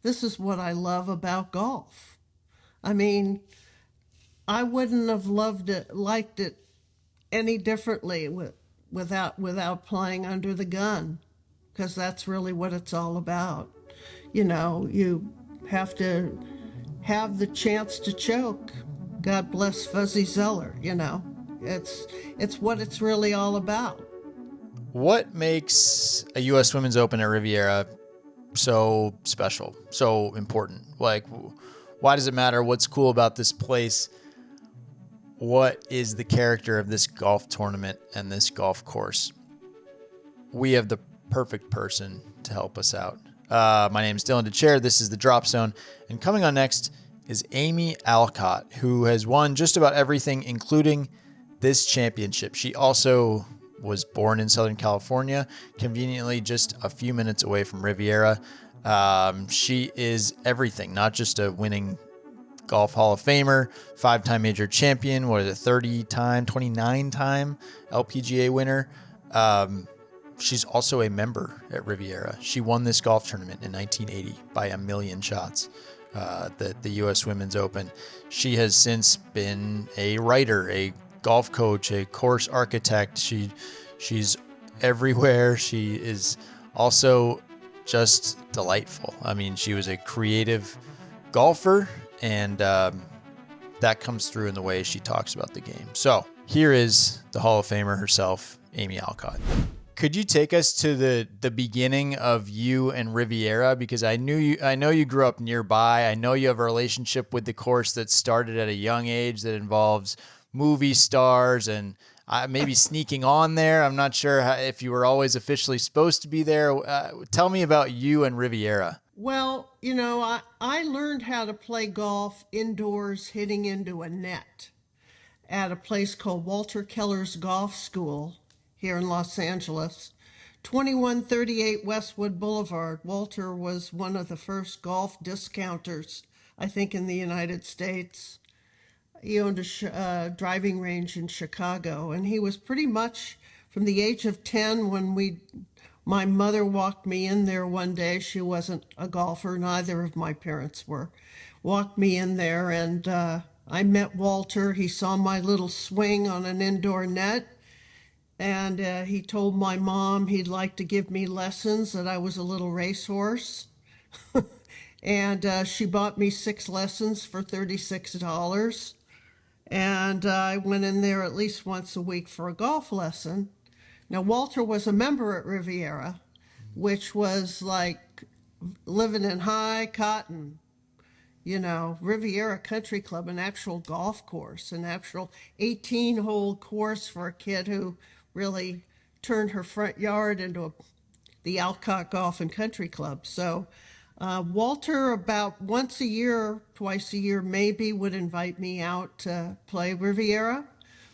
this is what I love about golf. I mean, I wouldn't have liked it any differently without playing under the gun, because that's really what it's all about. You have to have the chance to choke. God bless Fuzzy Zeller. It's what it's really all about. What makes a U.S. Women's Open at Riviera so special, so important? Like, why does it matter? What's cool about this place? What is the character of this golf tournament and this golf course? We have the perfect person to help us out. My name is Dylan Dethier. This is the Drop Zone. And coming on next is Amy Alcott, who has won just about everything, including this championship. She also was born in Southern California, conveniently just a few minutes away from Riviera. She is everything, not just a winning Golf Hall of Famer, 5-time major champion, 30-time, 29-time LPGA winner. She's also a member at Riviera. She won this golf tournament in 1980 by a million shots, the U.S. Women's Open. She has since been a writer, a golf coach, a course architect. She's everywhere. She is also just delightful. I mean, she was a creative golfer, and that comes through in the way she talks about the game. So here is the Hall of Famer herself, Amy Alcott. Could you take us to the beginning of you and Riviera? Because I know you grew up nearby. I know you have a relationship with the course that started at a young age that involves movie stars and maybe sneaking on there. I'm not sure if you were always officially supposed to be there. Tell me about you and Riviera. Well, I learned how to play golf indoors hitting into a net at a place called Walter Keller's Golf School here in Los Angeles, 2138 Westwood Boulevard. Walter was one of the first golf discounters, I think, in the United States. He owned a driving range in Chicago, and he was pretty much from the age of 10 when my mother walked me in there one day. She wasn't a golfer, neither of my parents were. Walked me in there, and I met Walter. He saw my little swing on an indoor net, and he told my mom he'd like to give me lessons, that I was a little racehorse. And she bought me 6 lessons for $36. And I went in there at least once a week for a golf lesson. Now, Walter was a member at Riviera, which was like living in high cotton. Riviera Country Club, an actual golf course, an actual 18-hole course for a kid who really turned her front yard into the Alcott Golf and Country Club. So Walter, about once a year, twice a year maybe, would invite me out to play Riviera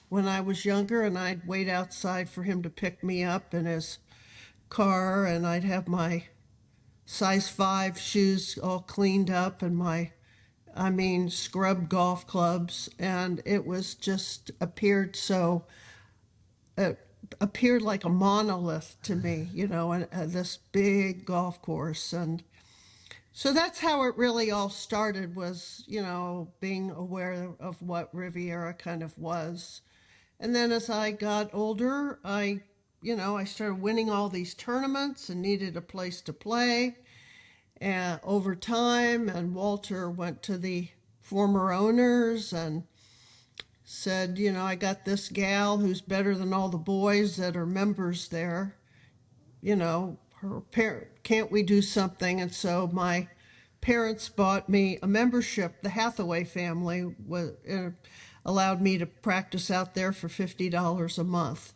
when I was younger, and I'd wait outside for him to pick me up in his car, and I'd have my size 5 shoes all cleaned up and my scrubbed golf clubs, and it was just appeared like a monolith to me, and this big golf course. And so that's how it really all started, was, being aware of what Riviera kind of was. And then as I got older, I started winning all these tournaments and needed a place to play. And over time, and Walter went to the former owners and said, I got this gal who's better than all the boys that are members there. Her parent, can't we do something? And so my parents bought me a membership. The Hathaway family allowed me to practice out there for $50 a month.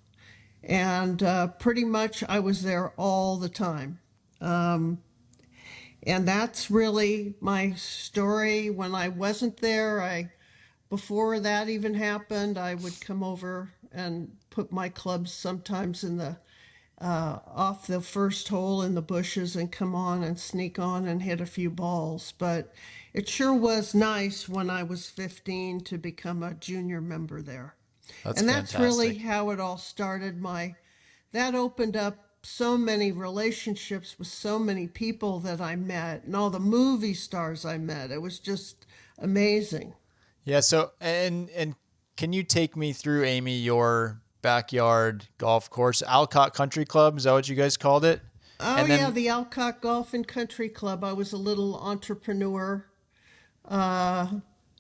And pretty much I was there all the time. And that's really my story. When I wasn't there, before that even happened, I would come over and put my clubs sometimes in the off the first hole in the bushes and come on and sneak on and hit a few balls. But it sure was nice when I was 15 to become a junior member there. That's And that's fantastic. really how it all started. That opened up so many relationships with so many people that I met and all the movie stars I met. It was just amazing. Yeah. So, and can you take me through, Amy, your backyard golf course, Alcott Country Club? Is that what you guys called it? Oh, And yeah, then, the Alcott Golf and Country Club. I was a little entrepreneur. Uh,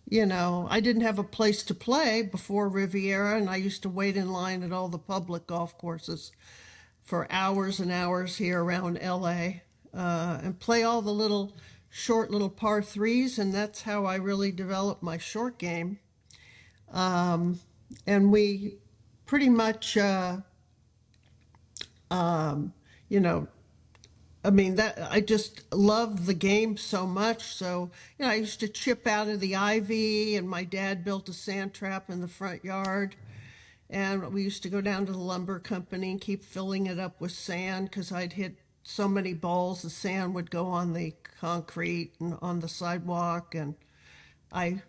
I didn't have a place to play before Riviera, and I used to wait in line at all the public golf courses for hours and hours here around LA, and play all the short little par threes, and that's how I really developed my short game. And we pretty much, you know, I mean that I just love the game so much. So I used to chip out of the ivy, and my dad built a sand trap in the front yard, and we used to go down to the lumber company and keep filling it up with sand because I'd hit so many balls, the sand would go on the concrete and on the sidewalk, and I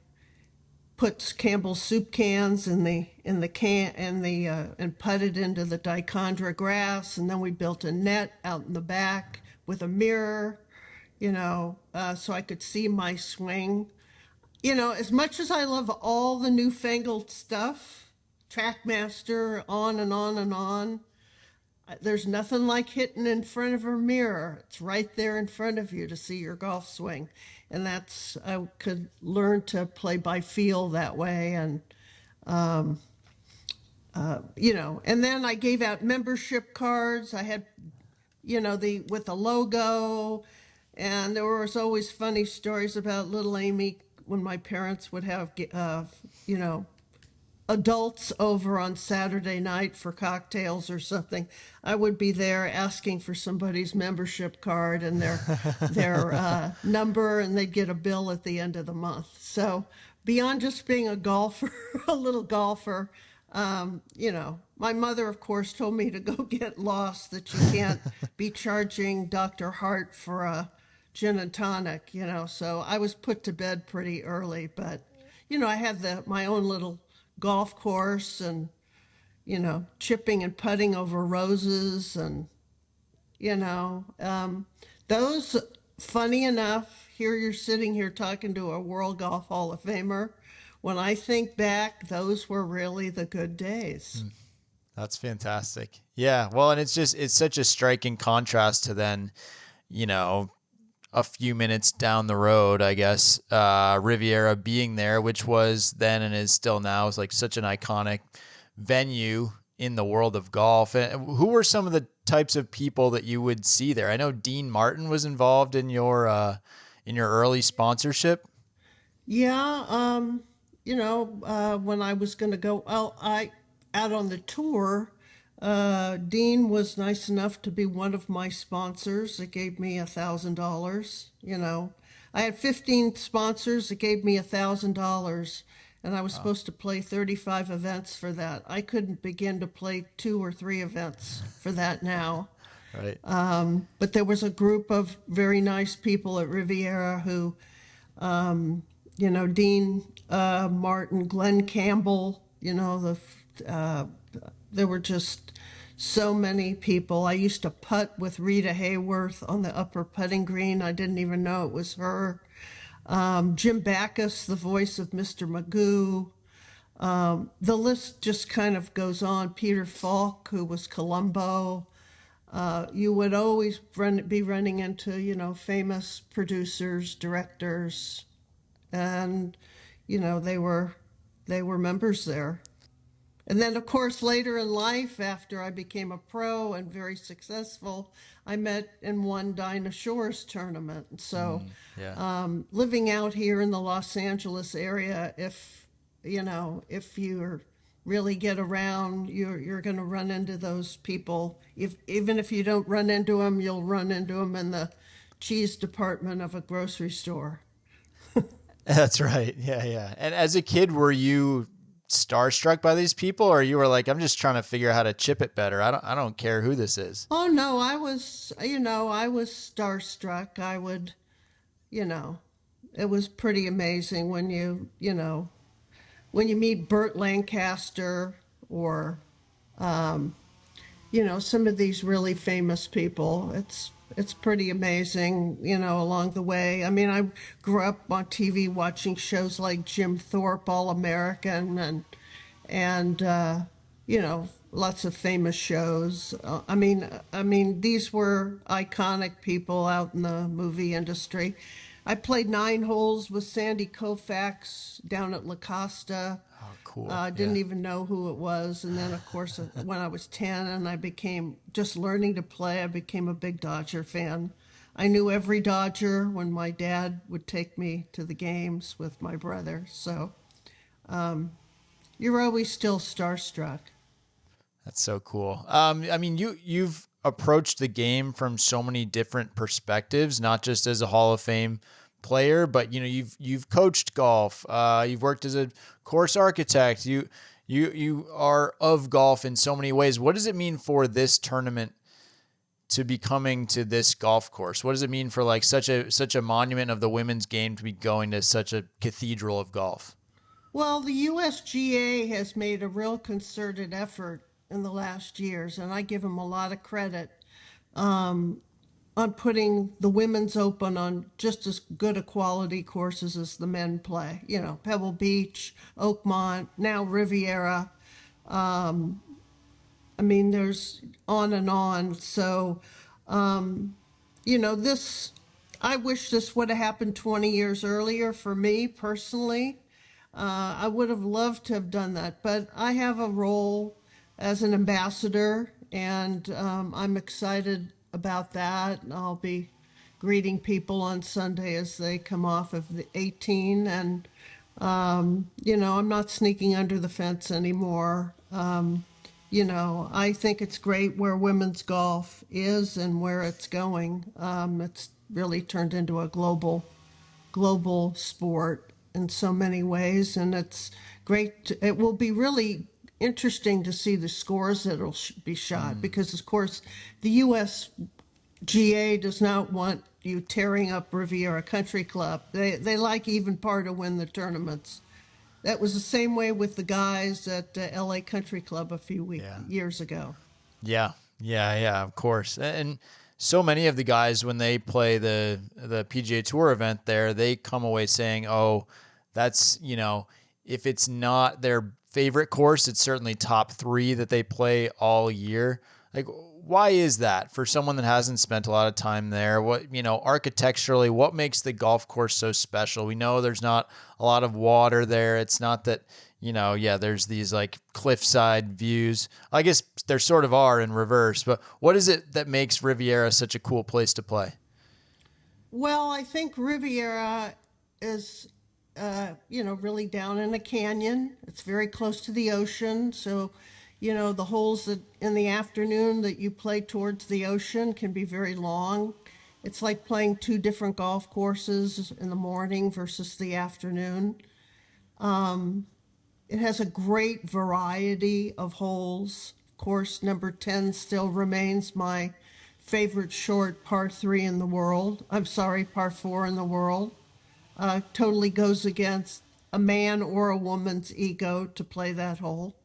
put Campbell's soup cans in the can and putted into the dichondra grass, and then we built a net out in the back with a mirror, so I could see my swing. As much as I love all the newfangled stuff, Trackmaster, on and on and on, there's nothing like hitting in front of a mirror. It's right there in front of you to see your golf swing. And I could learn to play by feel that way. And then I gave out membership cards. I had, with the logo. And there was always funny stories about little Amy when my parents would have, you know, adults over on Saturday night for cocktails or something. I would be there asking for somebody's membership card and their number, and they'd get a bill at the end of the month. So beyond just being a golfer, a little golfer, my mother, of course, told me to go get lost, that you can't be charging Dr. Hart for a gin and tonic, So I was put to bed pretty early, but, I had my own little golf course and, chipping and putting over roses and, you know, um, those, funny enough, here you're sitting here talking to a World Golf Hall of Famer. When I think back, those were really the good days. that's fantastic. Yeah. Well, and it's such a striking contrast to then, you know, a few minutes down the road, I guess, Riviera being there, which was then and is still now, is like such an iconic venue in the world of golf. And who were some of the types of people that you would see there? I know Dean Martin was involved in your early sponsorship. Yeah, when I was going to go out on the tour, Dean was nice enough to be one of my sponsors. It gave me $1,000. I had 15 sponsors. It gave me $1,000, and I was supposed to play 35 events for that. I couldn't begin to play 2 or 3 events for that now. Right. But there was a group of very nice people at Riviera who, Dean Martin, Glenn Campbell, there were just so many people. I used to putt with Rita Hayworth on the upper putting green. I didn't even know it was her. Jim Backus, the voice of Mr. Magoo. The list just kind of goes on. Peter Falk, who was Columbo. You would always be running into, famous producers, directors, and, they were members there. And then, of course, later in life, after I became a pro and very successful, I met and won Dinah Shore's tournament. So, Yeah. living out here in the Los Angeles area, if you really get around, you're going to run into those people. Even if you don't run into them, you'll run into them in the cheese department of a grocery store. That's right. Yeah. Yeah. And as a kid, were you starstruck by these people, or you were like, I'm just trying to figure out how to chip it better. I don't care who this is. Oh no, I was starstruck. You know, it was pretty amazing when when you meet Burt Lancaster or some of these really famous people. It's pretty amazing, along the way. I mean, I grew up on TV watching shows like Jim Thorpe, All American, and lots of famous shows. I mean, these were iconic people out in the movie industry. I played 9 holes with Sandy Koufax down at La Costa. Oh, cool. Didn't Yeah. even know who it was. And then, of course, when I was 10 and I became just learning to play, I became a big Dodger fan. I knew every Dodger when my dad would take me to the games with my brother. So you're always still starstruck. That's so cool. I mean, you've approached the game from so many different perspectives, not just as a Hall of Fame player, but you've coached golf. You've worked as a course architect. You are of golf in so many ways. What does it mean for this tournament to be coming to this golf course? What does it mean for like such a monument of the women's game to be going to such a cathedral of golf? Well, the USGA has made a real concerted effort in the last years, and I give them a lot of credit on putting the women's open on just as good a quality courses as the men play. Pebble Beach, Oakmont, now Riviera. I mean, there's on and on. So, this, I wish this would have happened 20 years earlier for me personally. I would have loved to have done that, but I have a role as an ambassador, and I'm excited about that. I'll be greeting people on Sunday as they come off of the 18, and I'm not sneaking under the fence anymore. I think it's great where women's golf is and where it's going. It's really turned into a global sport in so many ways, and it's great. It will be really interesting to see the scores that'll be shot because, of course, the USGA does not want you tearing up Riviera Country Club. They like even par to win the tournaments. That was the same way with the guys at LA Country Club a few Yeah. years ago. Yeah, yeah, of course. And so many of the guys when they play the PGA Tour event there, they come away saying, "Oh, that's, if it's not their favorite course, it's certainly top 3 that they play all year." Like, why is that for someone that hasn't spent a lot of time there? What, architecturally, what makes the golf course so special? We know there's not a lot of water there. It's not that, yeah, there's these like cliffside views. I guess there sort of are in reverse, but what is it that makes Riviera such a cool place to play? Well, I think Riviera is, really down in a canyon. It's very close to the ocean. So, the holes that in the afternoon that you play towards the ocean can be very long. It's like playing 2 different golf courses in the morning versus the afternoon. It has a great variety of holes. Of course, number 10 still remains my favorite short par 3 in the world. I'm sorry, par 4 in the world. Totally goes against a man or a woman's ego to play that hole.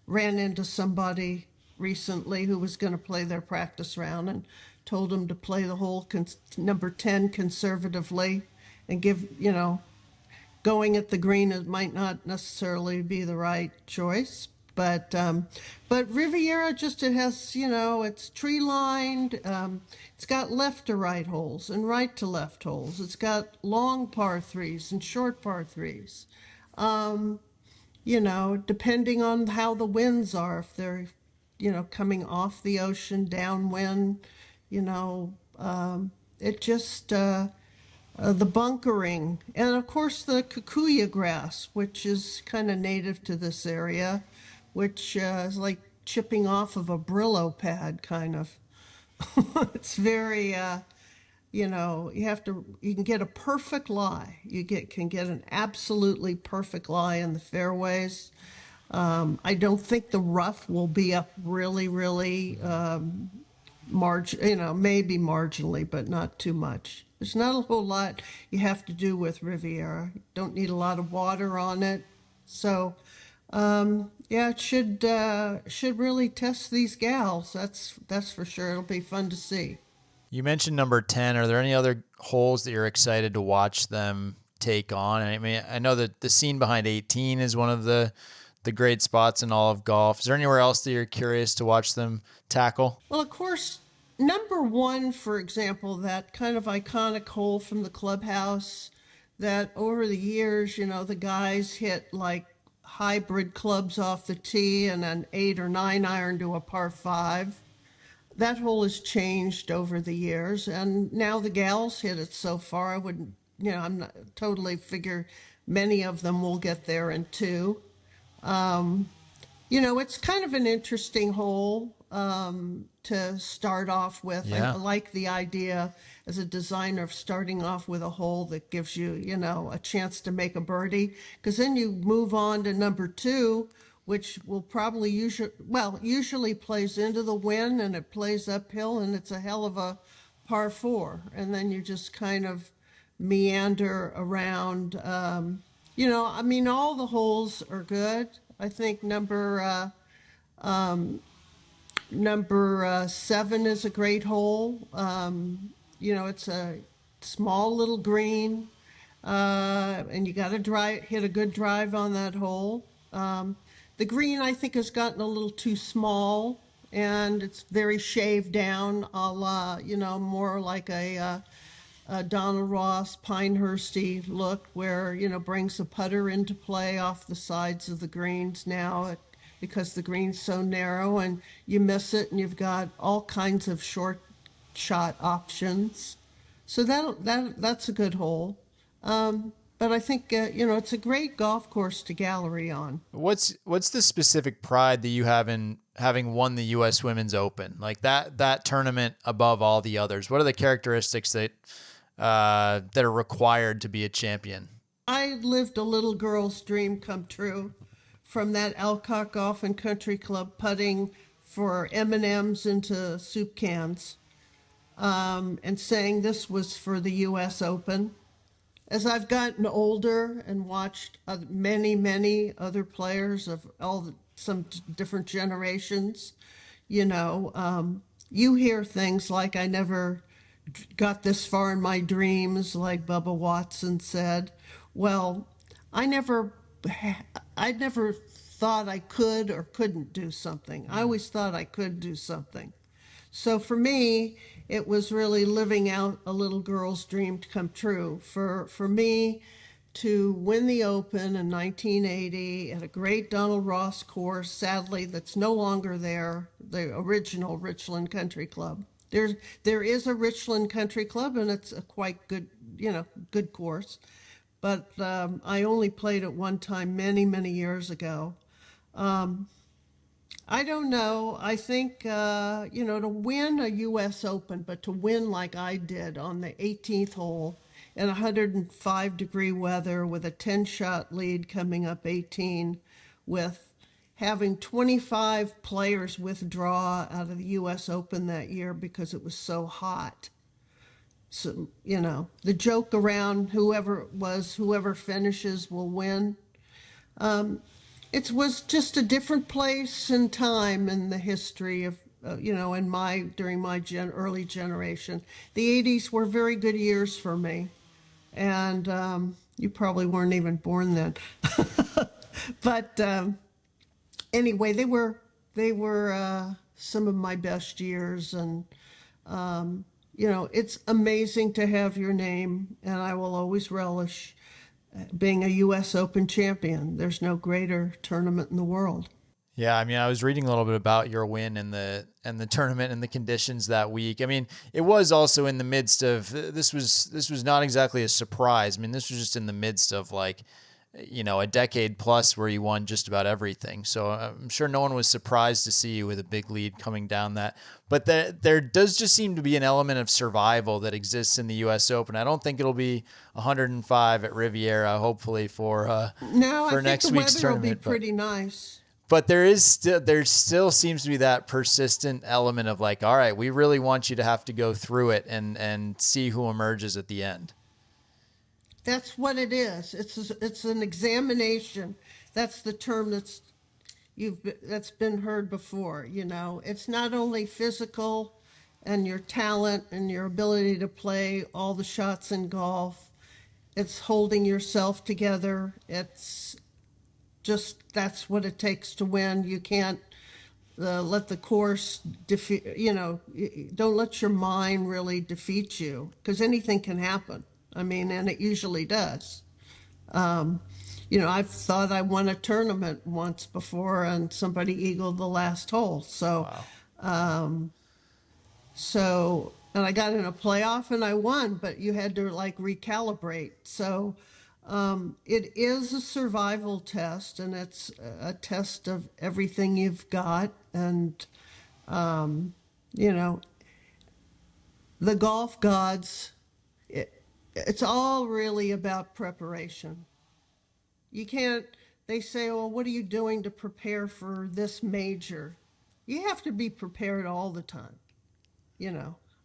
Ran into somebody recently who was going to play their practice round and told him to play the hole number 10 conservatively and going at the green, it might not necessarily be the right choice. But Riviera just, it has, it's tree lined. It's got left to right holes and right to left holes. It's got long par 3s and short par 3s. Depending on how the winds are, if they're, coming off the ocean, downwind, you know, it just, the bunkering, and of course the kikuyu grass, which is kind of native to this area, which is like chipping off of a Brillo pad, kind of. It's very, you can get a perfect lie. Can get an absolutely perfect lie in the fairways. I don't think the rough will be up really, really maybe marginally, but not too much. There's not a whole lot you have to do with Riviera. You don't need a lot of water on it. So Yeah, it should really test these gals. That's for sure. It'll be fun to see. You mentioned number 10. Are there any other holes that you're excited to watch them take on? I mean, I know that the scene behind 18 is one of the great spots in all of golf. Is there anywhere else that you're curious to watch them tackle? Well, of course, number one, for example, that kind of iconic hole from the clubhouse that over the years, the guys hit like hybrid clubs off the tee and an 8 or 9 iron to a par five. That hole has changed over the years, and now the gals hit it so far. I wouldn't, I'm not totally figure many of them will get there in two. It's kind of an interesting hole to start off with. I Yeah. like the idea as a designer of starting off with a hole that gives you, a chance to make a birdie. Because then you move on to number two, which will probably usually plays into the wind and it plays uphill and it's a hell of a par four. And then you just kind of meander around. I mean, all the holes are good. I think number seven is a great hole. It's a small little green, and you got to hit a good drive on that hole. The green, I think, has gotten a little too small, and it's very shaved down, a la, more like a Donald Ross Pinehursty look where, brings the putter into play off the sides of the greens now because the green's so narrow and you miss it and you've got all kinds of short shot options. So that's a good hole. But I think, it's a great golf course to gallery on. What's the specific pride that you have in having won the U.S. Women's Open, like that tournament above all the others? What are the characteristics that are required to be a champion? I lived a little girl's dream come true from that Alcott Golf and Country Club putting for M&Ms into soup cans and saying this was for the U.S. Open. As I've gotten older and watched many, many other players of some different generations, you hear things like I never got this far in my dreams, like Bubba Watson said. Well, I never thought I could or couldn't do something. I always thought I could do something. So for me, it was really living out a little girl's dream to come true. For me to win the Open in 1980 at a great Donald Ross course, sadly, that's no longer there, the original Richland Country Club. There is a Richland Country Club, and it's a quite good, good course. But I only played it one time many, many years ago. I don't know. I think, to win a U.S. Open, but to win like I did on the 18th hole in 105-degree weather with a 10-shot lead coming up 18 with having 25 players withdraw out of the U.S. Open that year because it was so hot. So, the joke around whoever finishes will win. It was just a different place and time in the history of, during my early generation. The 80s were very good years for me. And you probably weren't even born then. But anyway, they were some of my best years, and it's amazing to have your name, and I will always relish being a U.S. Open champion. There's no greater tournament in the world. Yeah, I mean, I was reading a little bit about your win and the tournament and the conditions that week. I mean, it was also in the midst of this was not exactly a surprise. I mean, this was just in the midst of a decade plus where you won just about everything. So I'm sure no one was surprised to see you with a big lead coming down that. But there does just seem to be an element of survival that exists in the U.S. Open. I don't think it'll be 105 at Riviera, hopefully for next week's tournament. The weather will be pretty nice. But there still seems to be that persistent element of all right, we really want you to have to go through it and see who emerges at the end. That's what it is. It's an examination. That's the term that's been heard before. It's not only physical and your talent and your ability to play all the shots in golf. It's holding yourself together. It's just that's what it takes to win. You can't let the course defeat. Don't let your mind really defeat you, because anything can happen. I mean, and it usually does. Um, I've thought I won a tournament once before, and somebody eagled the last hole. Wow. And I got in a playoff and I won, but you had to like recalibrate. So it is a survival test, and it's a test of everything you've got. And, you know, the golf gods, it's all really about preparation. You can't, they say, well, what are you doing to prepare for this major? You have to be prepared all the time.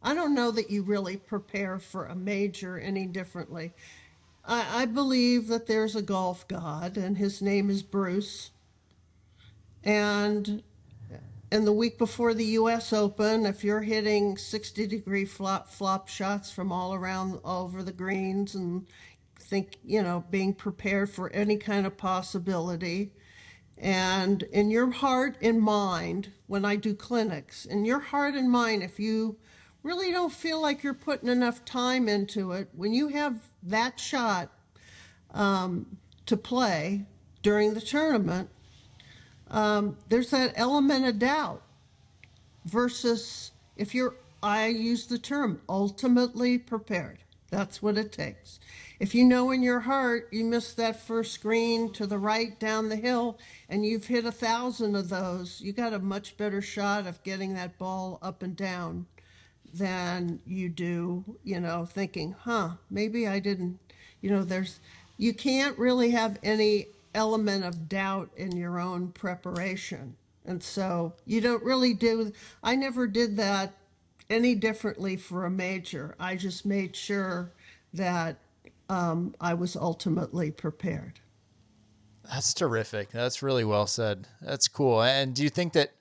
I don't know that you really prepare for a major any differently. I believe that there's a golf god, and his name is Bruce. And the week before the U.S. Open, if you're hitting 60-degree flop shots from all over the greens, and being prepared for any kind of possibility, and in your heart and mind, when I do clinics, in your heart and mind, if you really don't feel like you're putting enough time into it, when you have that shot to play during the tournament, there's that element of doubt. Versus if I use the term ultimately prepared. That's what it takes. If you know in your heart you missed that first green to the right down the hill and you've hit 1,000 of those, you got a much better shot of getting that ball up and down than you do, thinking, maybe I didn't, you can't really have any element of doubt in your own preparation. And so you don't really I never did that any differently for a major. I just made sure that I was ultimately prepared. That's terrific. That's really well said. That's cool. And do you think that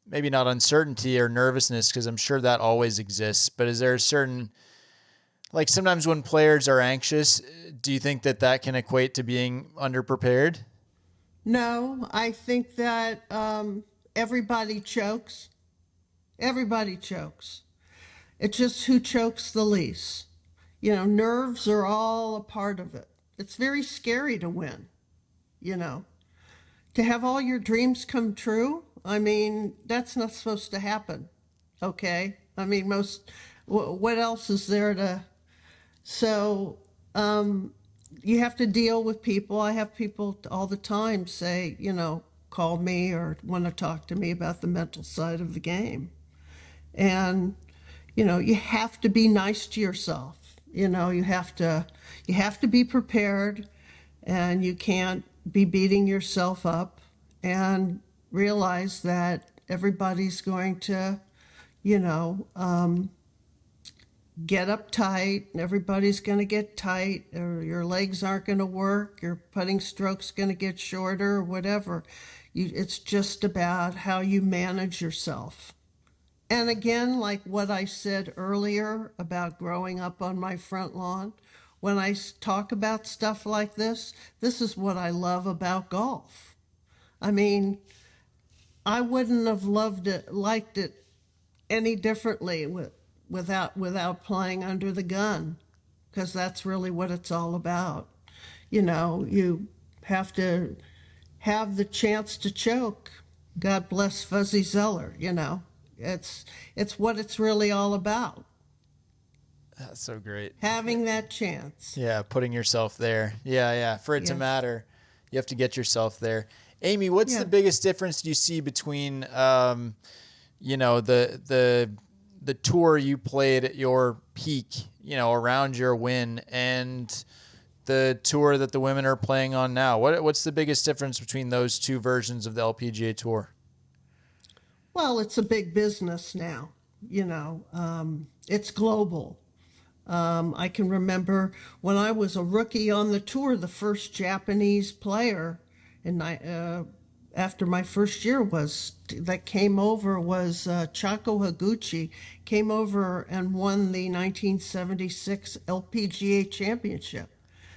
maybe not uncertainty or nervousness, because I'm sure that always exists, but is there a certain, like sometimes when players are anxious, do you think that can equate to being underprepared? No, I think that everybody chokes. Everybody chokes. It's just who chokes the least. Nerves are all a part of it. It's very scary to win, to have all your dreams come true. I mean, that's not supposed to happen. Okay. I mean, what else is there so, you have to deal with people. I have people all the time say, call me or want to talk to me about the mental side of the game. And, you have to be nice to yourself. You have to be prepared, and you can't be beating yourself up, and realize that everybody's going to, get uptight, and everybody's going to get tight, or your legs aren't going to work, your putting stroke's going to get shorter, or whatever. It's just about how you manage yourself. And again, like what I said earlier about growing up on my front lawn, when I talk about stuff like this is what I love about golf. I mean, I wouldn't have liked it any differently without playing under the gun, because that's really what it's all about. You have to have the chance to choke. God bless Fuzzy Zeller, It's what it's really all about. That's so great. Having that chance. Yeah, putting yourself there. Yeah. For it to matter, you have to get yourself there. Amy, what's the biggest difference you see between, the tour you played at your peak, around your win, and the tour that the women are playing on now? What's the biggest difference between those two versions of the LPGA Tour? Well, it's a big business now. It's global. I can remember when I was a rookie on the tour, the first Japanese player, and after my first year that came over was Chako Higuchi. Came over and won the 1976 LPGA Championship,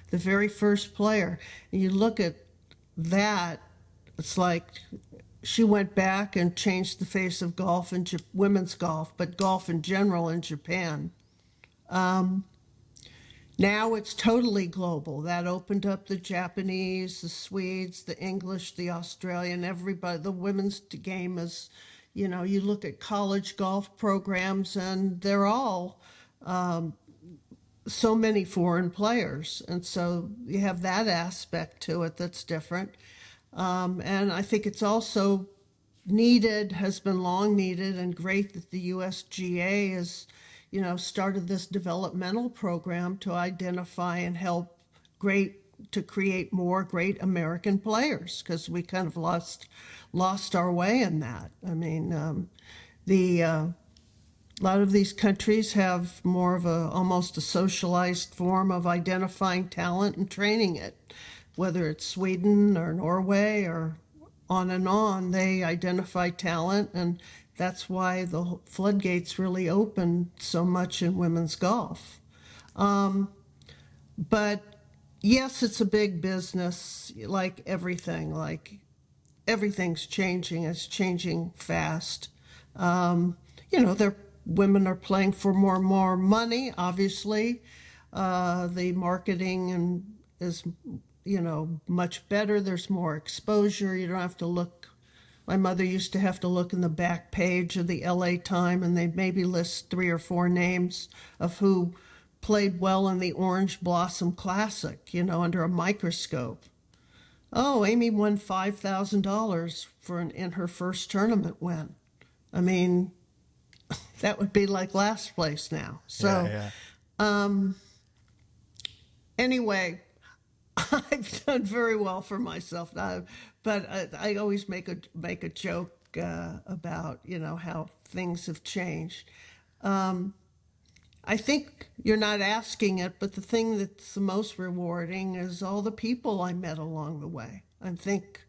the very first player. And you look at that, it's like she went back and changed the face of golf and women's golf, but golf in general in Japan. Now it's totally global. That opened up the Japanese, the Swedes, the English, the Australian, everybody. The women's game is, you look at college golf programs and they're all so many foreign players. And so you have that aspect to it that's different. And I think it's also needed, has been long needed, and great that the USGA has, started this developmental program to identify and help to create more great American players, because we kind of lost our way in that. I mean, a lot of these countries have more of almost a socialized form of identifying talent and training it, whether it's Sweden or Norway or on and on. They identify talent, and that's why the floodgates really open so much in women's golf. But yes, it's a big business, like everything. Like everything's changing. It's changing fast. Women are playing for more and more money. Obviously, the marketing is much better. There's more exposure. You don't have to look. My mother used to have to look in the back page of the LA Time, and they'd maybe list 3 or 4 names of who played well in the Orange Blossom Classic, under a microscope. Oh, Amy won $5,000 in her first tournament win. I mean, that would be like last place now. So, anyway, I've done very well for myself now, but I always make a joke about how things have changed. I think you're not asking it, but the thing that's the most rewarding is all the people I met along the way. I think,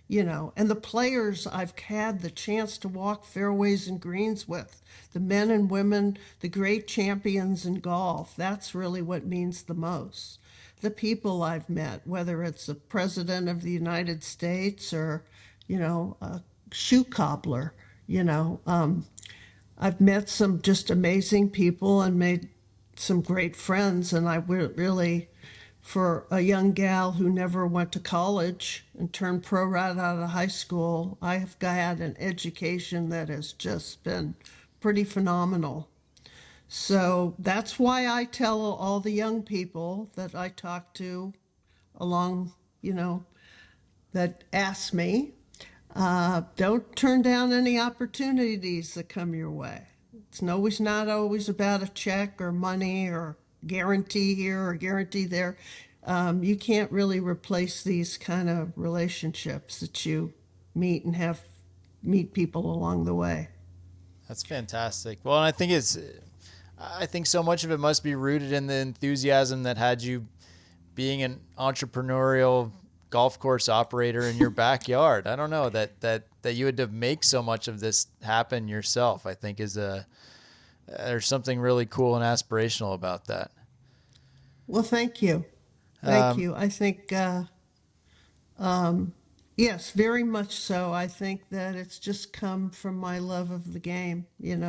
and the players I've had the chance to walk fairways and greens with, the men and women, the great champions in golf. That's really what means the most. The people I've met, whether it's the president of the United States or, a shoe cobbler, I've met some just amazing people and made some great friends. And I really, for a young gal who never went to college and turned pro right out of high school, I've had an education that has just been pretty phenomenal. So that's why I tell all the young people that I talk to along, that ask me, don't turn down any opportunities that come your way. It's not always about a check or money or guarantee here or guarantee there. You can't really replace these kind of relationships that you meet and meet people along the way. That's fantastic. Well, and I think so much of it must be rooted in the enthusiasm that had you being an entrepreneurial golf course operator in your backyard. I don't know that you had to make so much of this happen yourself. I think there's something really cool and aspirational about that. Well, thank you. Thank you. I think, yes, very much so. I think that it's just come from my love of the game, In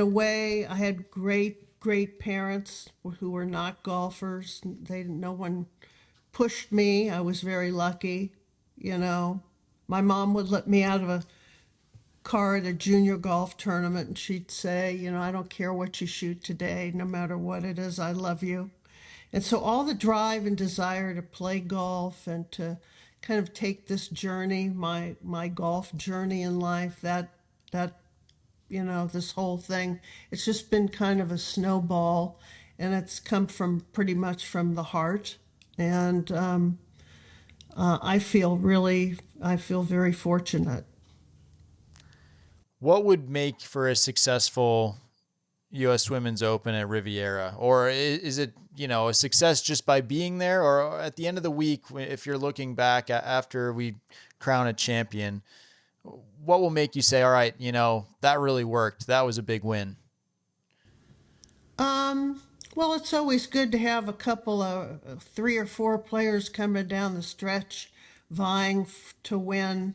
a way, I had great parents who were not golfers. No one pushed me. I was very lucky, My mom would let me out of a car at a junior golf tournament and she'd say, I don't care what you shoot today, no matter what it is, I love you. And so all the drive and desire to play golf and to kind of take this journey, my golf journey in life, that this whole thing, it's just been kind of a snowball, and it's come pretty much from the heart. And I feel very fortunate. What would make for a successful U.S. Women's Open at Riviera, or is it a success just by being there, or at the end of the week, if you're looking back after we crown a champion, what will make you say, all right, that really worked. That was a big win. Um, well, it's always good to have a couple of three or four players coming down the stretch vying to win.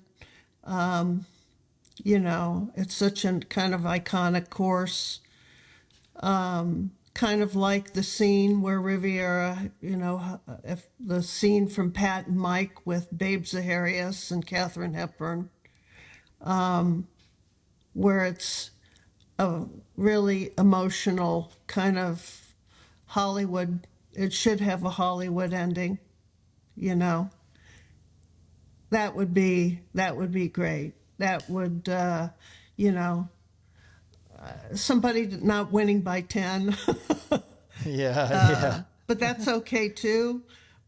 Um, it's such a kind of iconic course. Kind of like the scene where Riviera, if the scene from Pat and Mike with Babe Zaharias and Katharine Hepburn, where it's a really emotional kind of Hollywood. It should have a Hollywood ending, you know. That would be great. That would, you know, somebody not winning by 10. Yeah, yeah. But that's okay too.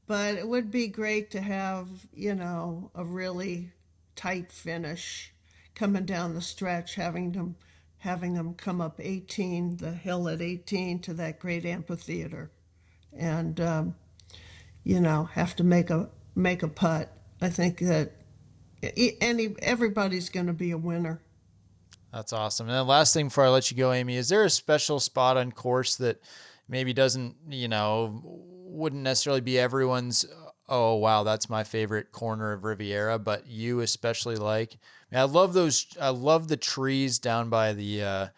But it would be great to have, a really tight finish coming down the stretch, having them come up 18, the hill at 18 to that great amphitheater, and have to make a putt. I think that everybody's going to be a winner. That's awesome. And the last thing before I let you go, Amy, is there a special spot on course that maybe doesn't, wouldn't necessarily be everyone's, oh, wow, that's my favorite corner of Riviera, but you especially like? I love I love the trees down by the,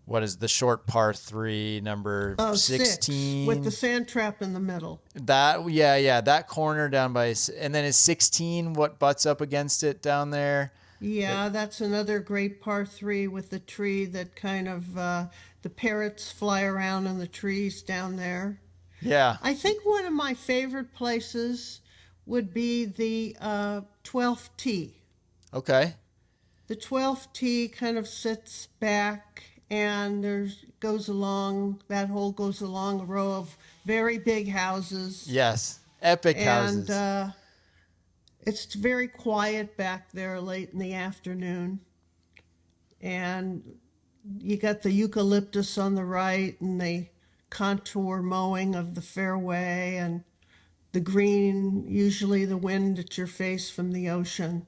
what is the short par three, number Oh, 6 with the 16? sand trap in the middle. Yeah, that corner down by, and then is 16 what butts up against it down there? Yeah, that's another great par three with the tree that kind of the parrots fly around in the trees down there. Yeah. I think one of my favorite places would be the 12th tee. Okay. The 12th tee kind of sits back and there's goes along that hole goes along a row of very big houses, Yes. Epic and houses. it's very quiet back there late in the afternoon, and you got the eucalyptus on the right and the contour mowing of the fairway and the green, usually the wind at your face from the ocean.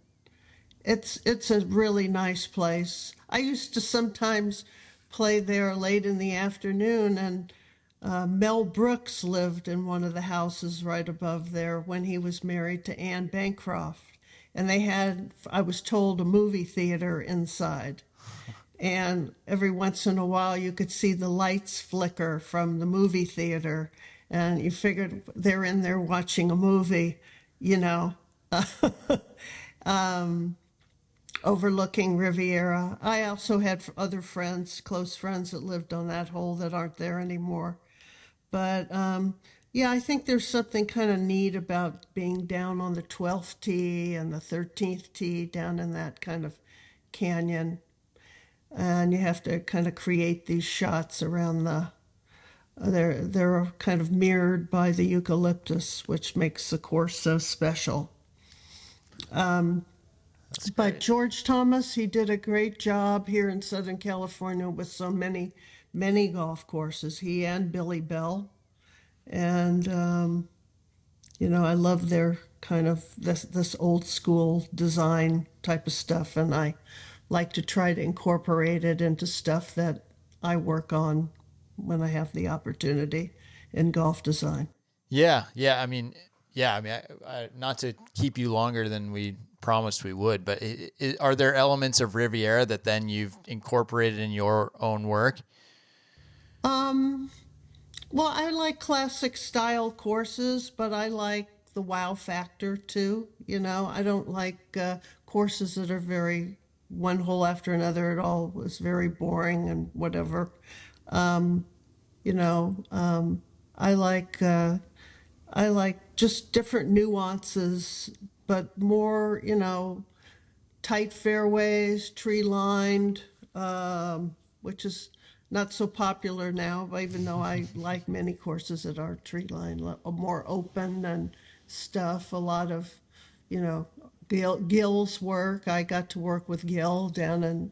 It's a really nice place. I used to sometimes play there late in the afternoon, and Mel Brooks lived in one of the houses right above there when he was married to Anne Bancroft. And they had, I was told, a movie theater inside. And every once in a while you could see the lights flicker from the movie theater. And you figured they're in there watching a movie, you know, overlooking Riviera. I also had other friends, close friends, that lived on that hole that aren't there anymore. But yeah, I think there's something kind of neat about being down on the 12th tee and the 13th tee down in that kind of canyon. And you have to kind of create these shots around they're kind of mirrored by the eucalyptus, which makes the course so special. That's But great. George Thomas, he did a great job here in Southern California with so many golf courses. He and Billy Bell. And I love their kind of this old school design type of stuff, and I like to try to incorporate it into stuff that I work on when I have the opportunity in golf design. Yeah. Not to keep you longer than we promised we would, but are there elements of Riviera that then you've incorporated in your own work? Um, well, I like classic style courses, but I like the wow factor too. I don't like courses that are very one hole after another. It all was very boring and whatever. Um, you know, um, I like just different nuances, but more, tight fairways, tree lined, which is not so popular now, even though I like many courses that are tree lined, more open and stuff. A lot of, you know, Gil's work. I got to work with Gil down in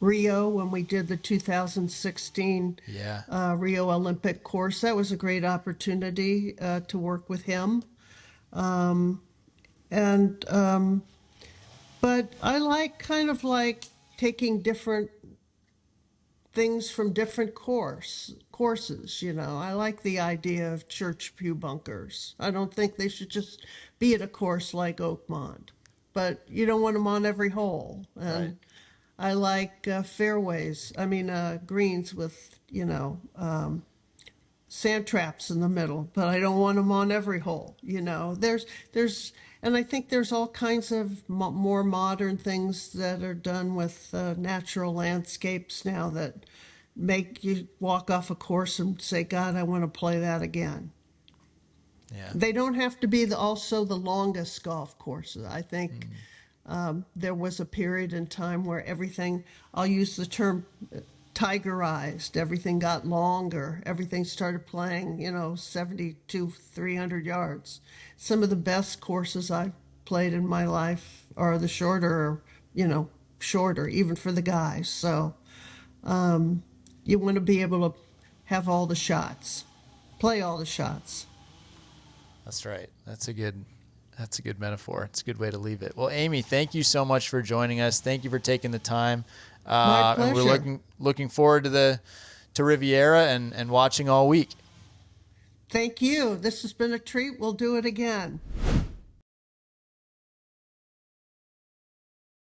Rio when we did the 2016 Yeah. Rio Olympic course. That was a great opportunity to work with him. And but I like kind of like taking different things from different courses. I like the idea of church pew bunkers. I don't think they should just be at a course like Oakmont, but you don't want them on every hole. And Right. I like fairways. I mean greens with sand traps in the middle, but I don't want them on every hole. And I think there's all kinds of more modern things that are done with natural landscapes now that make you walk off a course and say, God, I want to play that again. Yeah. They don't have to be also the longest golf courses. I think there was a period in time where everything, I'll use the term tigerized, everything got longer, everything started playing, 70 to 300 yards. Some of the best courses I've played in my life are the shorter, even for the guys. So you want to be able to have all the shots, play all the shots. That's right. That's a good metaphor. It's a good way to leave it. Well, Amy, thank you so much for joining us. Thank you for taking the time. My pleasure. And we're looking forward to Riviera and watching all week. Thank you. This has been a treat. We'll do it again.